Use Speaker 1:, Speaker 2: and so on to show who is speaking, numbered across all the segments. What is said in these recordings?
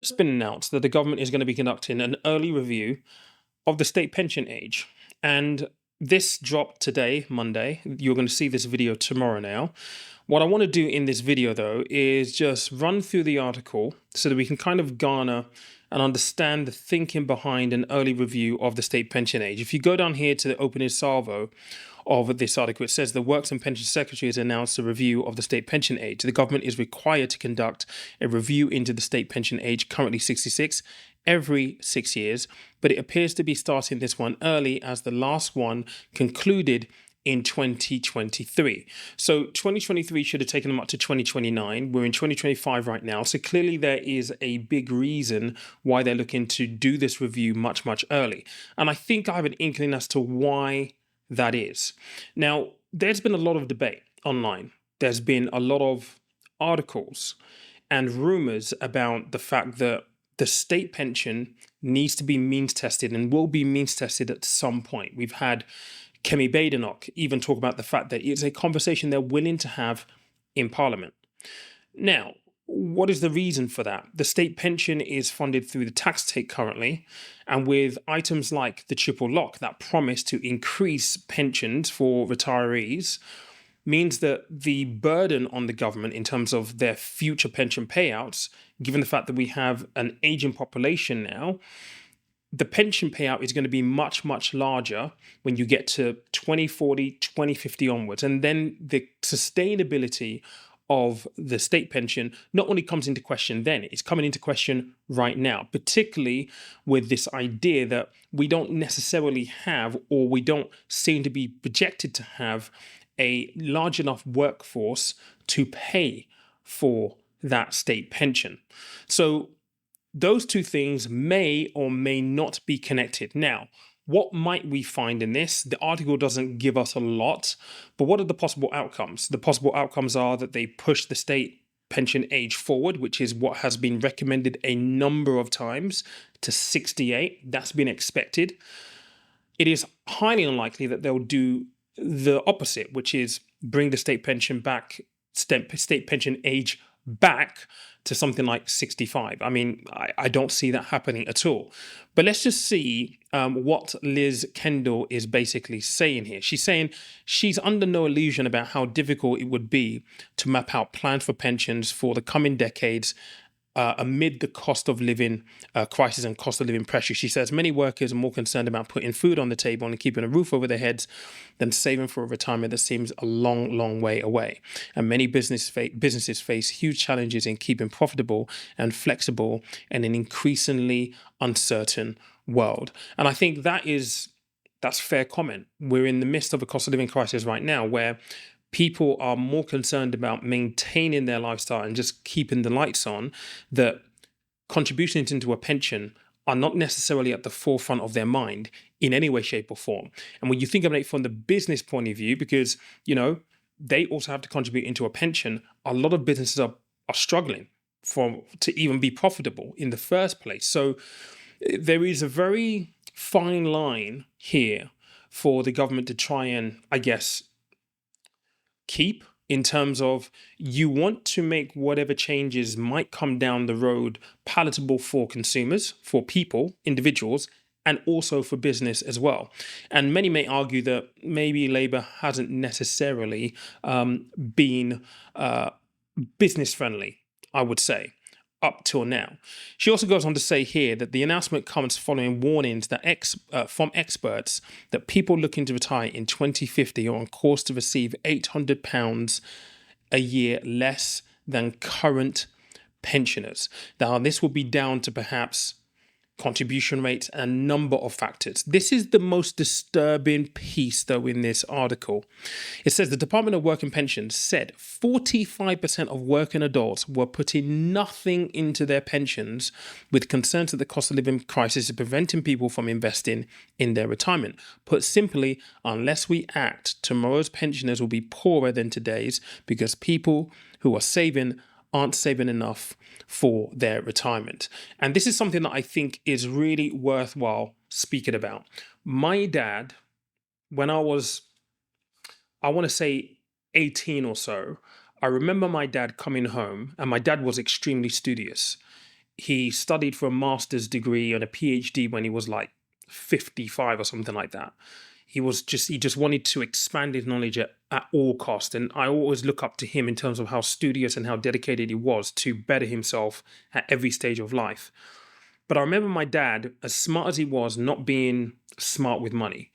Speaker 1: It's been announced that the government is going to be conducting an early review of the state pension age. And this dropped today, Monday. You're going to see this video tomorrow now. What I want to do in this video, though, is just run through the article so that we can kind of garner and understand the thinking behind an early review of the state pension age. If you go down here to the opening salvo of this article, it says the Works and Pension Secretary has announced a review of the state pension age. The government is required to conduct a review into the state pension age, currently 66, every 6 years, but it appears to be starting this one early as the last one concluded in 2023. So 2023 should have taken them up to 2029. We're in 2025 right now. So clearly there is a big reason why they're looking to do this review much, much early. And I think I have an inkling as to why that is. Now, there's been a lot of debate online. There's been a lot of articles and rumors about the fact that the state pension needs to be means tested and will be means tested at some point. We've had Kemi Badenoch even talk about the fact that it's a conversation they're willing to have in Parliament. Now, what is the reason for that? The state pension is funded through the tax take currently, and with items like the triple lock that promise to increase pensions for retirees, means that the burden on the government in terms of their future pension payouts, given the fact that we have an aging population now, the pension payout is going to be much, much larger when you get to 2040, 2050 onwards. And then the sustainability of the state pension not only comes into question then, it's coming into question right now, particularly with this idea that we don't necessarily have, or we don't seem to be projected to have, a large enough workforce to pay for that state pension. So those two things may or may not be connected. Now, what might we find in this? The article doesn't give us a lot, but what are the possible outcomes? The possible outcomes are that they push the state pension age forward, which is what has been recommended a number of times, to 68. That's been expected. It is highly unlikely that they'll do the opposite, which is bring the state pension pension age back to something like 65. I mean, I don't see that happening at all. But let's just see what Liz Kendall is basically saying here. She's saying she's under no illusion about how difficult it would be to map out plans for pensions for the coming decades amid the cost of living crisis and cost of living pressure. She says many workers are more concerned about putting food on the table and keeping a roof over their heads than saving for a retirement that seems a long, long way away. And many businesses face huge challenges in keeping profitable and flexible in an increasingly uncertain world. And I think that's fair comment. We're in the midst of a cost of living crisis right now where people are more concerned about maintaining their lifestyle and just keeping the lights on, that contributions into a pension are not necessarily at the forefront of their mind in any way, shape, or form. And when you think about it from the business point of view, because, they also have to contribute into a pension, a lot of businesses are struggling to even be profitable in the first place. So there is a very fine line here for the government to try and, I guess, keep, in terms of you want to make whatever changes might come down the road palatable for consumers, for people, individuals, and also for business as well. And many may argue that maybe Labour hasn't necessarily been business friendly, I would say, up till now. She also goes on to say here that the announcement comes following warnings that from experts that people looking to retire in 2050 are on course to receive £800 a year less than current pensioners. Now, this will be down to perhaps contribution rates and a number of factors. This is the most disturbing piece, though, in this article. It says the Department of Work and Pensions said 45% of working adults were putting nothing into their pensions, with concerns that the cost of living crisis is preventing people from investing in their retirement. Put simply, unless we act, tomorrow's pensioners will be poorer than today's because people who are saving aren't saving enough for their retirement. And this is something that I think is really worthwhile speaking about. My dad, when I want to say 18 or so, I remember my dad coming home, and my dad was extremely studious. He studied for a master's degree and a PhD when he was like 55 or something like that. He just wanted to expand his knowledge at all cost. And I always look up to him in terms of how studious and how dedicated he was to better himself at every stage of life. But I remember my dad, as smart as he was, not being smart with money.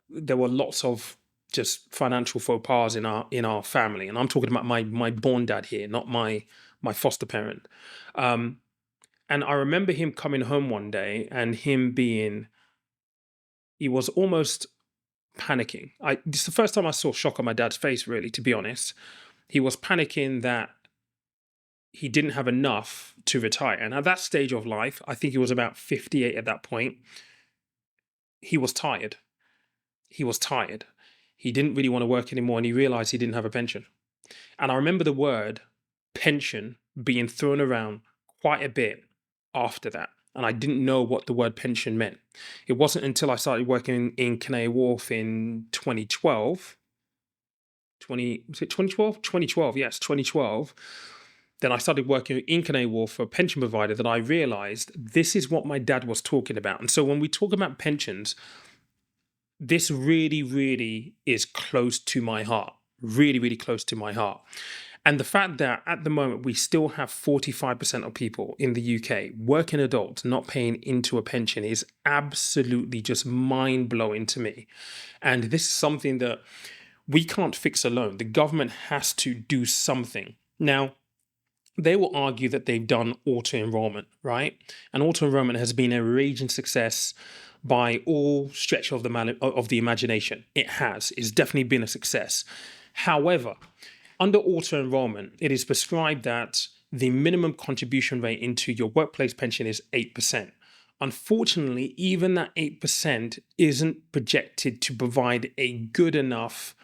Speaker 1: There were lots of just financial faux pas in our family, and I'm talking about my born dad here, not my foster parent. Um, and I remember him coming home one day and him being, he was almost panicking. This is the first time I saw shock on my dad's face, really, to be honest. He was panicking that he didn't have enough to retire. And at that stage of life, I think he was about 58 at that point, he was tired. He was tired. He didn't really want to work anymore and he realized he didn't have a pension. And I remember the word pension being thrown around quite a bit after that. And I didn't know what the word pension meant. It wasn't until I started working in Canary Wharf in 2012. Was it 2012? 2012, yes, 2012. Then I started working in Canary Wharf for a pension provider that I realized this is what my dad was talking about. And so when we talk about pensions, this really, really is close to my heart. Really, really close to my heart. And the fact that at the moment we still have 45% of people in the UK, working adults, not paying into a pension is absolutely just mind blowing to me. And this is something that we can't fix alone. The government has to do something. Now, they will argue that they've done auto enrollment, right? And auto enrollment has been a raging success by all stretch of the imagination. It has. It's definitely been a success. However, under auto enrollment, it is prescribed that the minimum contribution rate into your workplace pension is 8%. Unfortunately, even that 8% isn't projected to provide a good enough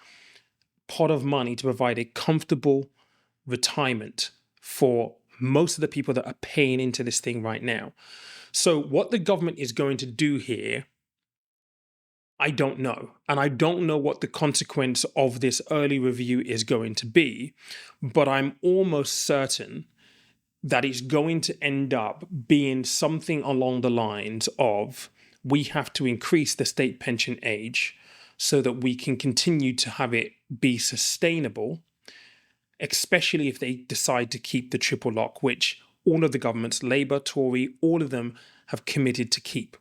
Speaker 1: pot of money to provide a comfortable retirement for most of the people that are paying into this thing right now. So what the government is going to do here, I don't know. And I don't know what the consequence of this early review is going to be, but I'm almost certain that it's going to end up being something along the lines of we have to increase the state pension age so that we can continue to have it be sustainable, especially if they decide to keep the triple lock, which all of the governments, Labour, Tory, all of them have committed to keep.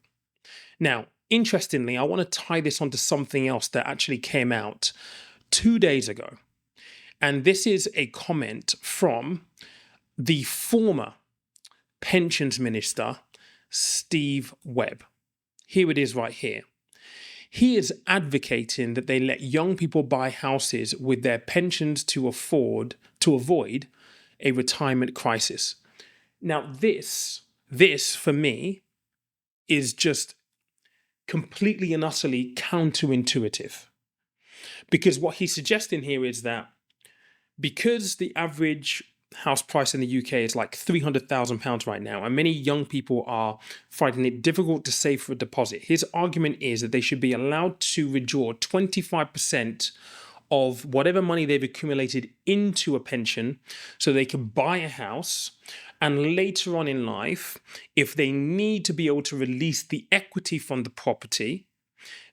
Speaker 1: Now, interestingly, I want to tie this onto something else that actually came out 2 days ago. And this is a comment from the former pensions minister, Steve Webb. Here it is right here. He is advocating that they let young people buy houses with their pensions to avoid a retirement crisis. Now, this for me is just completely and utterly counterintuitive. Because what he's suggesting here is that because the average house price in the UK is like £300,000 right now, and many young people are finding it difficult to save for a deposit, his argument is that they should be allowed to withdraw 25% of whatever money they've accumulated into a pension so they can buy a house. And later on in life, if they need to be able to release the equity from the property,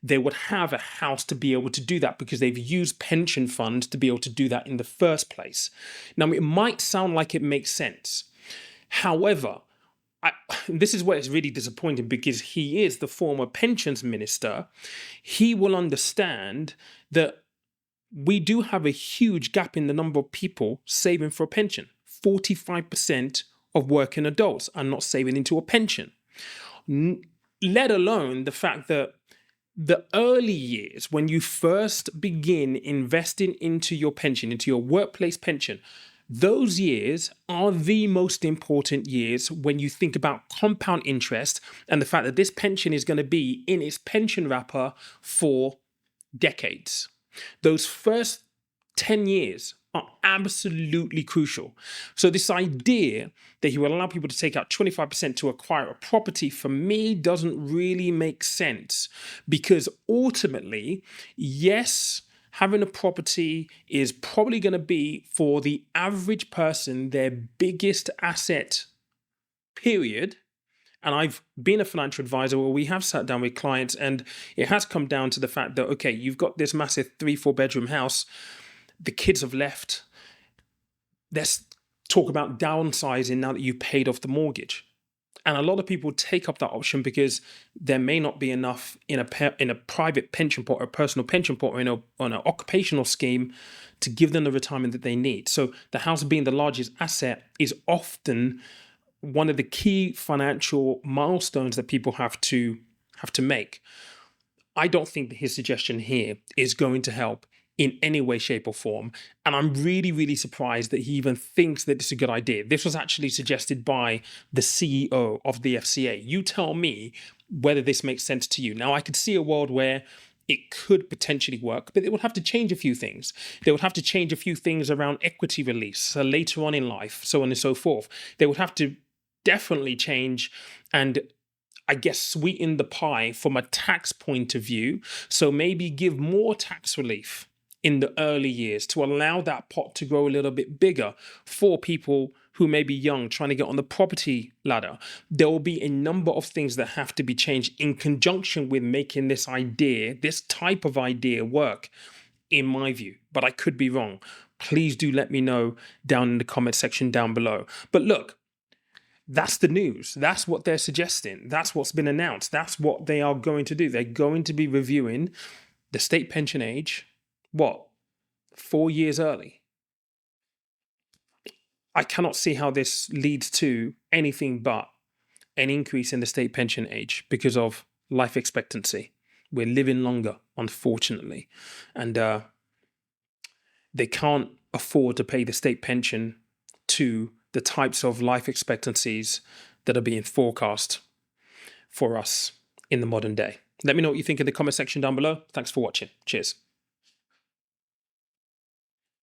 Speaker 1: they would have a house to be able to do that because they've used pension funds to be able to do that in the first place. Now, it might sound like it makes sense. However, this is where it's really disappointing because he is the former pensions minister. He will understand that we do have a huge gap in the number of people saving for a pension. 45% of working adults are not saving into a pension, let alone the fact that the early years, when you first begin investing into your pension, into your workplace pension, those years are the most important years when you think about compound interest and the fact that this pension is going to be in its pension wrapper for decades. Those first 10 years are absolutely crucial. So this idea that he will allow people to take out 25% to acquire a property, for me, doesn't really make sense. Because ultimately, yes, having a property is probably going to be, for the average person, their biggest asset, period. And I've been a financial advisor where we have sat down with clients, and it has come down to the fact that, okay, you've got this massive 3-4 bedroom house, the kids have left. Let's talk about downsizing now that you've paid off the mortgage. And a lot of people take up that option because there may not be enough in a private pension pot or personal pension pot or on an occupational scheme to give them the retirement that they need. So the house being the largest asset is often one of the key financial milestones that people have to make. I don't think that his suggestion here is going to help in any way, shape, or form. And I'm really, really surprised that he even thinks that it's a good idea. This was actually suggested by the CEO of the FCA. You tell me whether this makes sense to you. Now, I could see a world where it could potentially work, but it would have to change a few things. They would have to change a few things around equity release later on in life, so on and so forth. They would have to definitely change and, I guess, sweeten the pie from a tax point of view. So maybe give more tax relief in the early years to allow that pot to grow a little bit bigger for people who may be young trying to get on the property ladder. There will be a number of things that have to be changed in conjunction with making this idea, this type of idea, work, in my view. But I could be wrong. Please do let me know down in the comment section down below. But look, that's the news. That's what they're suggesting. That's what's been announced. That's what they are going to do. They're going to be reviewing the state pension age, 4 years early. I cannot see how this leads to anything but an increase in the state pension age because of life expectancy. We're living longer, unfortunately. And they can't afford to pay the state pension to the types of life expectancies that are being forecast for us in the modern day. Let me know what you think in the comment section down below. Thanks for watching. Cheers.